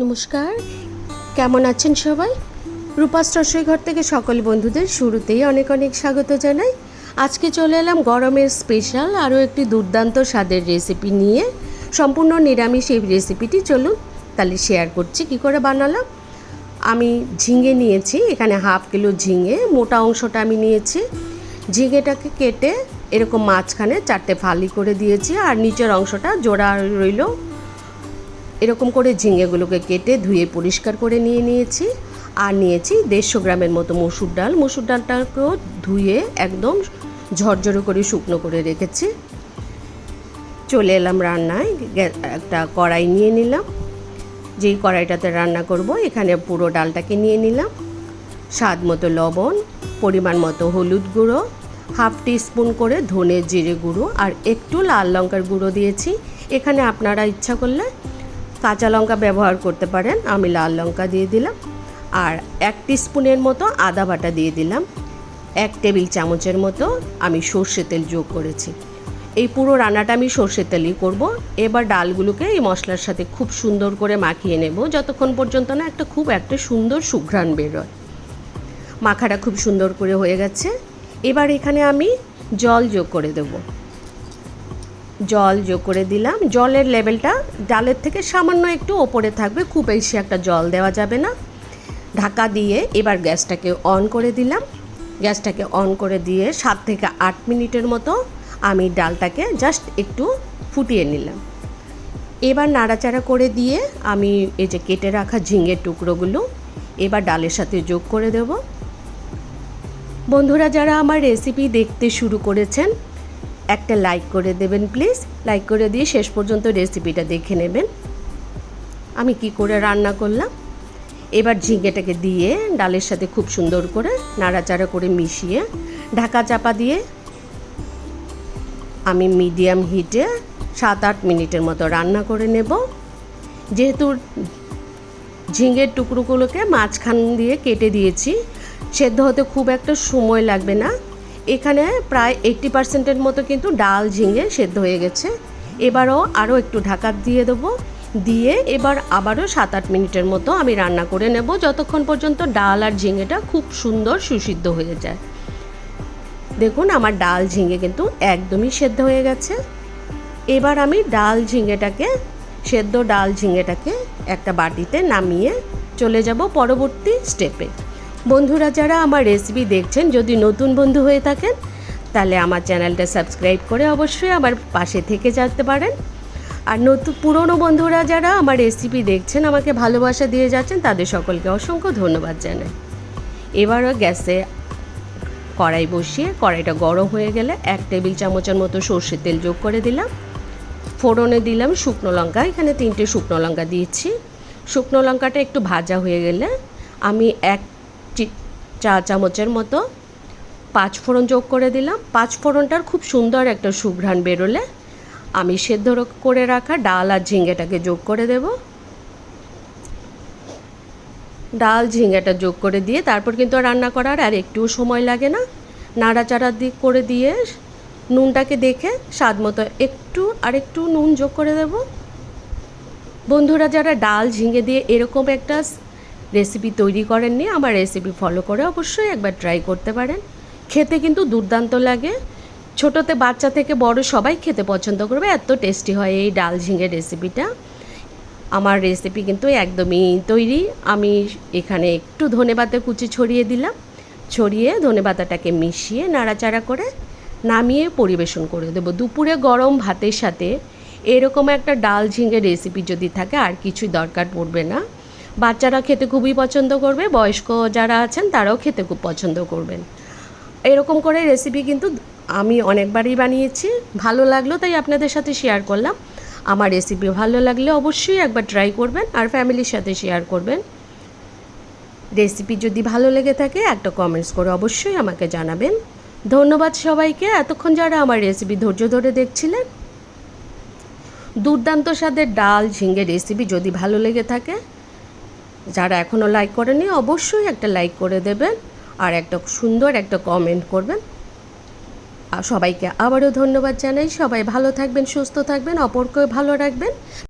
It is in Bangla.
নমস্কার, কেমন আছেন সবাই? রূপাস রসোইঘর থেকে সকল বন্ধুদের শুরুতেই অনেক অনেক স্বাগত জানাই। আজকে চলে এলাম গরমের স্পেশাল আরও একটি দুর্দান্ত স্বাদের রেসিপি নিয়ে। সম্পূর্ণ নিরামিষ এই রেসিপিটি চলুন তাহলে শেয়ার করছি কী করে বানালাম। আমি ঝিঙে নিয়েছি, এখানে হাফ কিলো ঝিঙে, মোটা অংশটা আমি নিয়েছি। ঝিঙেটাকে কেটে এরকম মাঝখানে 4টে ফালি করে দিয়েছি, আর নিচের অংশটা জোড়া রইল। এরকম করে ঝিঙেগুলোকে কেটে ধুয়ে পরিষ্কার করে নিয়েছি। আর নিয়েছি 150 গ্রামের মতো মসুর ডাল। মসুর ডালটাকেও ধুয়ে একদম ঝরঝরে করে শুকনো করে রেখেছি। চলে এলাম রান্নায়। একটা কড়াই নিয়ে নিলাম, যেই কড়াইটাতে রান্না করব। এখানে পুরো ডালটাকে নিয়ে নিলাম। স্বাদ মতো লবণ, পরিমাণ মতো হলুদ গুঁড়ো, হাফ টিস্পুন করে ধনে জিরে গুঁড়ো, আর একটু লাল লঙ্কার গুঁড়ো দিয়েছি। এখানে আপনারা ইচ্ছা করলে কাঁচা লঙ্কা ব্যবহার করতে পারেন, আমি লাল লঙ্কা দিয়ে দিলাম। আর 1 টিস্পুনের মতো আদা বাটা দিয়ে দিলাম। 1 টেবিল চামচের মতো আমি সর্ষে তেল যোগ করেছি। এই পুরো রান্নাটা আমি সর্ষে তেলই করব। এবার ডালগুলোকে এই মশলার সাথে খুব সুন্দর করে মাখিয়ে নেব, যতক্ষণ পর্যন্ত না একটা সুন্দর সুঘ্রাণ বেরোয়। মাখাটা খুব সুন্দর করে হয়ে গেছে। এবার এখানে আমি জল যোগ করে দেব। জল যোগ করে দিলাম। জলের লেভেলটা ডালের থেকে সামান্য একটু ওপরে থাকবে, খুব বেশি একটা জল দেওয়া যাবে না। ঢাকা দিয়ে এবার গ্যাসটাকে অন করে দিলাম। গ্যাসটাকে অন করে দিয়ে 7 থেকে 8 মিনিটের মতো আমি ডালটাকে জাস্ট একটু ফুটিয়ে নিলাম। এবার নাড়াচাড়া করে দিয়ে আমি এই যে কেটে রাখা ঝিঙের টুকরোগুলো এবার ডালের সাথে যোগ করে দেব। বন্ধুরা, যারা আমার রেসিপি দেখতে শুরু করেছেন, একটা লাইক করে দেবেন প্লিজ। লাইক করে দিয়ে শেষ পর্যন্ত রেসিপিটা দেখে নেবেন আমি কি করে রান্না করলাম। এবার ঝিঙেটাকে দিয়ে ডালের সাথে খুব সুন্দর করে নাড়াচাড়া করে মিশিয়ে ঢাকা চাপা দিয়ে আমি মিডিয়াম হিটে 7-8 মিনিটের মতো রান্না করে নেব। যেহেতু ঝিঙের টুকরোগুলোকে মাঝখান দিয়ে কেটে দিয়েছি, সেদ্ধ হতে খুব একটা সময় লাগবে না। এখানে প্রায় 80% মতো কিন্তু ডাল ঝিঙে সেদ্ধ হয়ে গেছে। এবারও আরও একটু ঢাকা দিয়ে দেবো। দিয়ে এবার আবারও 7-8 মিনিটের মতো আমি রান্না করে নেব, যতক্ষণ পর্যন্ত ডাল আর ঝিঙেটা খুব সুন্দর সুসিদ্ধ হয়ে যায়। দেখুন আমার ডাল ঝিঙে কিন্তু একদমই সেদ্ধ হয়ে গেছে। এবার আমি সেদ্ধ ডাল ঝিঙেটাকে একটা বাটিতে নামিয়ে চলে যাব পরবর্তী স্টেপে। বন্ধুরা, যারা আমার রেসিপি দেখছেন, যদি নতুন বন্ধু হয়ে থাকেন তাহলে আমার চ্যানেলটা সাবস্ক্রাইব করে অবশ্যই আমার পাশে থেকে যেতে পারেন। আর পুরনো বন্ধুরা যারা আমার রেসিপি দেখছেন, আমাকে ভালোবাসা দিয়ে যাচ্ছেন, তাদের সকলকে অসংখ্য ধন্যবাদ জানাই। এবারও গ্যাসে কড়াই বসিয়ে কড়াইটা গরম হয়ে গেলে 1 টেবিল চামচের মতো সর্ষের তেল যোগ করে দিলাম। ফোড়নে দিলাম শুকনো লঙ্কা, এখানে 3টে শুকনো লঙ্কা দিয়েছি। শুকনো লঙ্কাটা একটু ভাজা হয়ে গেলে আমি 1 চা চামচের মতো 5 ফোড়ন যোগ করে দিলাম। 5 ফোড়নটার খুব সুন্দর একটা সুঘ্রাণ বেরোলে আমি সেদ্ধ করে রাখা ডাল আর ঝিঙেটাকে যোগ করে দেব। ডাল ঝিঙেটা যোগ করে দিয়ে তারপর কিন্তু রান্না করার আর একটু সময় লাগে না। নাড়াচাড়া করে দিয়ে নুনটাকে দেখে স্বাদ মতো একটু নুন যোগ করে দেব। বন্ধুরা, যারা ডাল ঝিঙে দিয়ে এরকম একটা রেসিপি তৈরি করেননি, আমার রেসিপি ফলো করে অবশ্যই একবার ট্রাই করতে পারেন। খেতে কিন্তু দুর্দান্ত লাগে। ছোটোতে বাচ্চা থেকে বড় সবাই খেতে পছন্দ করবে, এত টেস্টি হয় এই ডাল ঝিঙের রেসিপিটা। আমার রেসিপি কিন্তু একদমই তৈরি। আমি এখানে একটু ধনেপাতা কুচি ছড়িয়ে দিলাম। ছড়িয়ে ধনেপাতাটাকে মিশিয়ে নাড়াচাড়া করে নামিয়ে পরিবেশন করে দেবো। দুপুরে গরম ভাতের সাথে এরকম একটা ডাল ঝিঙের রেসিপি যদি থাকে আর কিছুই দরকার পড়বে না। বাচ্চারা খেতে খুবই পছন্দ করবে, বয়স্ক যারা আছেন তারাও খেতে খুব পছন্দ করবেন। এরকম করে রেসিপি কিন্তু আমি অনেকবারই বানিয়েছি, ভালো লাগলো তাই আপনাদের সাথে শেয়ার করলাম। আমার রেসিপি ভালো লাগলে অবশ্যই একবার ট্রাই করবেন আর ফ্যামিলির সাথে শেয়ার করবেন। রেসিপি যদি ভালো লেগে থাকে একটা কমেন্টস করে অবশ্যই আমাকে জানাবেন। ধন্যবাদ সবাইকে এতক্ষণ যারা আমার রেসিপি ধৈর্য ধরে দেখছিলেন। দুর্দান্ত স্বাদের ডাল ঝিঙে রেসিপি যদি ভালো লেগে থাকে, যারা এখনও লাইক করেনি অবশ্যই একটা লাইক করে দেবেন আর একটা সুন্দর একটা কমেন্ট করবেন। সবাইকে আবারও ধন্যবাদ জানাই। সবাই ভালো থাকবেন, সুস্থ থাকবেন, অপরকেও ভালো রাখবেন।